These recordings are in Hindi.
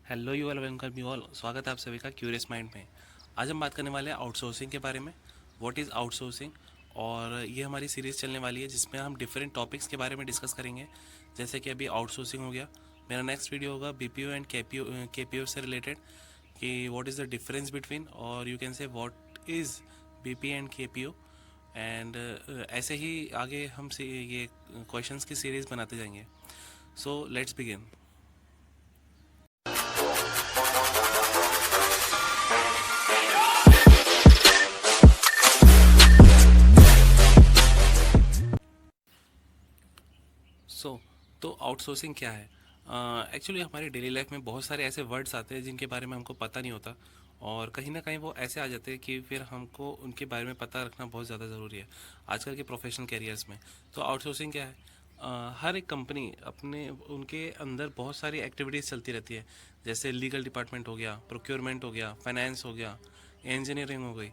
Hello you all, welcome you all. स्वागत है आप सभी का क्यूरियस माइंड में। आज हम बात करने वाले हैं आउटसोर्सिंग के बारे में। What is outsourcing. और ये हमारी सीरीज़ चलने वाली है जिसमें हम डिफरेंट टॉपिक्स के बारे में डिस्कस करेंगे। जैसे कि अभी आउटसोर्सिंग हो गया, मेरा नेक्स्ट वीडियो होगा बीपीओ एंड केपीओ से रिलेटेड कि what is the difference between, और you can say what is BP and KPO. And ऐसे ही आगे हम से ये क्वेश्चंस की सीरीज़ बनाते जाएंगे। So let's begin. सो तो आउटसोर्सिंग क्या है? एक्चुअली हमारी डेली लाइफ में बहुत सारे ऐसे वर्ड्स आते हैं जिनके बारे में हमको पता नहीं होता, और कहीं ना कहीं वो ऐसे आ जाते हैं कि फिर हमको उनके बारे में पता रखना बहुत ज़्यादा ज़रूरी है आजकल के प्रोफेशनल कैरियर्स में। तो आउटसोर्सिंग क्या है? हर एक कंपनी अपने उनके अंदर बहुत सारी एक्टिविटीज़ चलती रहती है। जैसे लीगल डिपार्टमेंट हो गया, प्रोक्योरमेंट हो गया, फाइनेंस हो गया, इंजीनियरिंग हो गई।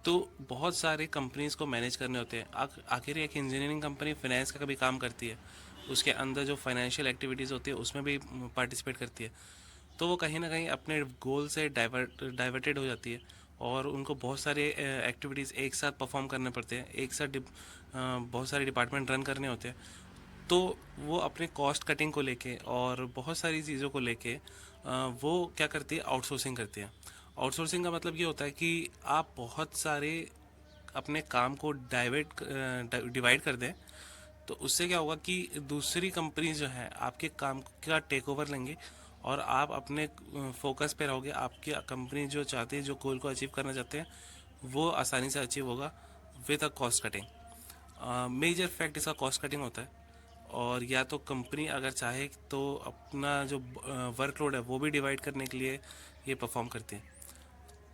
तो बहुत सारे कंपनीज को मैनेज करने होते हैं। आखिर एक इंजीनियरिंग कंपनी फाइनेंस का कभी काम करती है, उसके अंदर जो फाइनेंशियल एक्टिविटीज़ होती है उसमें भी पार्टिसिपेट करती है। तो वो कहीं ना कहीं अपने गोल से डाइवर्टेड हो जाती है, और उनको बहुत सारे एक्टिविटीज़ एक साथ परफॉर्म करने पड़ते हैं, एक साथ बहुत सारे डिपार्टमेंट रन करने होते हैं। तो वो अपने कॉस्ट कटिंग को लेके और बहुत सारी चीज़ों को लेके वो क्या करती है, आउटसोर्सिंग करती है। आउटसोर्सिंग का मतलब ये होता है कि आप बहुत सारे अपने काम को डिवाइड कर दें। तो उससे क्या होगा कि दूसरी कंपनी जो है आपके काम का टेक ओवर लेंगे, और आप अपने फोकस पे रहोगे। आपकी कंपनी जो चाहती है, जो गोल को अचीव करना चाहते हैं, वो आसानी से अचीव होगा with a cost cutting. Major fact इसका कॉस्ट कटिंग होता है। और या तो कंपनी अगर चाहे तो अपना जो वर्कलोड है वो भी डिवाइड करने के लिए ये परफॉर्म करती है।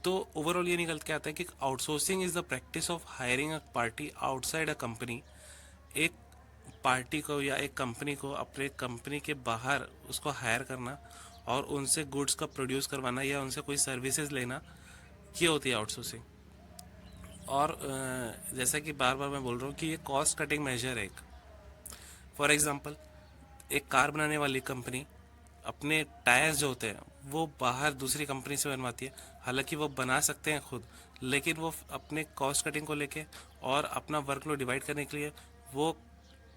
तो ओवरऑल ये निकल के आता है कि outsourcing is the practice of hiring a party outside a company. एक पार्टी को या एक कंपनी को अपने कंपनी के बाहर उसको हायर करना, और उनसे गुड्स का प्रोड्यूस करवाना या उनसे कोई सर्विसेज लेना, ये होती है आउटसोर्सिंग। और जैसा कि बार बार मैं बोल रहा हूँ कि ये कॉस्ट कटिंग मेजर है एक। फॉर एग्जांपल, एक कार बनाने वाली कंपनी अपने टायर्स जो होते हैं वो बाहर दूसरी कंपनी से बनवाती है। हालांकि वो बना सकते हैं खुद, लेकिन वो अपने कॉस्ट कटिंग को लेके और अपना वर्कलोड डिवाइड करने के लिए वो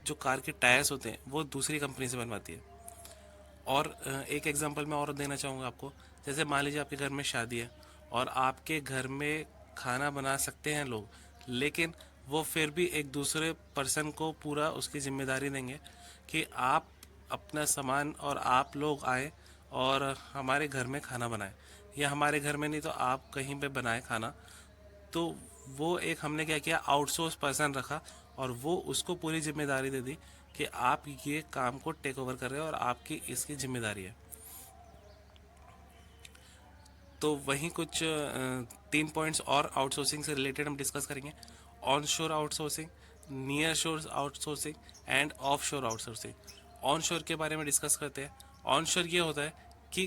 जो कार के टायर्स होते हैं वो दूसरी कंपनी से बनवाती है। और एक एग्जांपल मैं और देना चाहूँगा आपको। जैसे मान लीजिए आपके घर में शादी है, और आपके घर में खाना बना सकते हैं लोग, लेकिन वो फिर भी एक दूसरे पर्सन को पूरा उसकी जिम्मेदारी देंगे कि आप अपना सामान और आप लोग आए और हमारे घर में खाना बनाएं, या हमारे घर में नहीं तो आप कहीं पे बनाए खाना। तो वो एक हमने क्या किया, आउटसोर्स पर्सन रखा, और वो उसको पूरी जिम्मेदारी दे दी कि आप ये काम को टेक ओवर कर रहे हो और आपकी इसकी जिम्मेदारी है। तो वहीं कुछ 3 पॉइंट्स और आउटसोर्सिंग से रिलेटेड हम डिस्कस करेंगे। ऑन शोर आउटसोर्सिंग, नियर शोर आउटसोर्सिंग एंड ऑफ शोर आउटसोर्सिंग। ऑन शोर के बारे में डिस्कस करते हैं। ऑन शोर ये होता है कि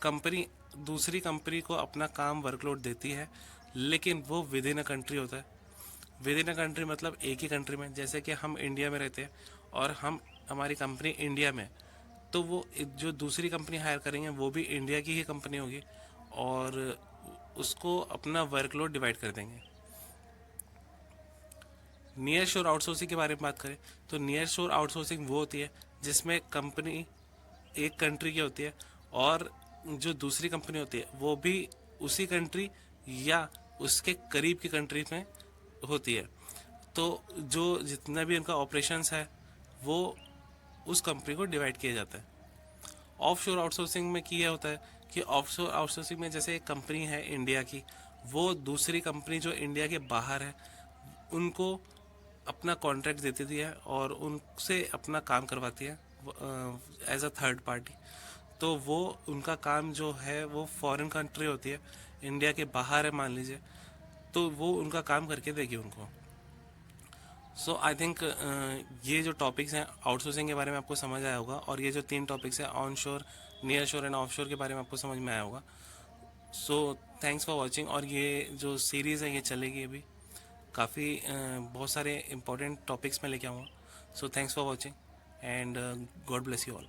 कंपनी दूसरी कंपनी को अपना काम वर्कलोड देती है, लेकिन वो विद इन अ कंट्री होता है। विद इन अ कंट्री मतलब एक ही कंट्री में। जैसे कि हम इंडिया में रहते हैं और हमारी कंपनी इंडिया में, तो वो जो दूसरी कंपनी हायर करेंगे वो भी इंडिया की ही कंपनी होगी, और उसको अपना वर्कलोड डिवाइड कर देंगे। नियर शोर आउटसोर्सिंग के बारे में बात करें तो नियर शोर आउटसोर्सिंग वो होती है जिसमें कंपनी एक कंट्री की होती है, और जो दूसरी कंपनी होती है वो भी उसी कंट्री या उसके करीब की कंट्री में होती है। तो जो जितना भी उनका ऑपरेशंस है वो उस कंपनी को डिवाइड किया जाता है। ऑफ शोर आउटसोर्सिंग में किया होता है कि ऑफ शोर आउटसोर्सिंग में जैसे एक कंपनी है इंडिया की, वो दूसरी कंपनी जो इंडिया के बाहर है उनको अपना कॉन्ट्रैक्ट देती है और उनसे अपना काम करवाती है एज अ थर्ड पार्टी। तो वो उनका काम जो है वो फॉरेन कंट्री होती है, इंडिया के बाहर है मान लीजिए, तो वो उनका काम करके देगी उनको। सो आई थिंक ये जो टॉपिक्स हैं आउटसोर्सिंग के बारे में आपको समझ आया होगा, और ये जो 3 टॉपिक्स हैं ऑन शोर, नियर शोर एंड ऑफ शोर के बारे में आपको समझ में आया होगा। So thanks for watching. और ये जो सीरीज़ है ये चलेगी अभी काफ़ी बहुत सारे इंपॉर्टेंट टॉपिक्स में लेके आऊँगा। So thanks for watching and God bless you all.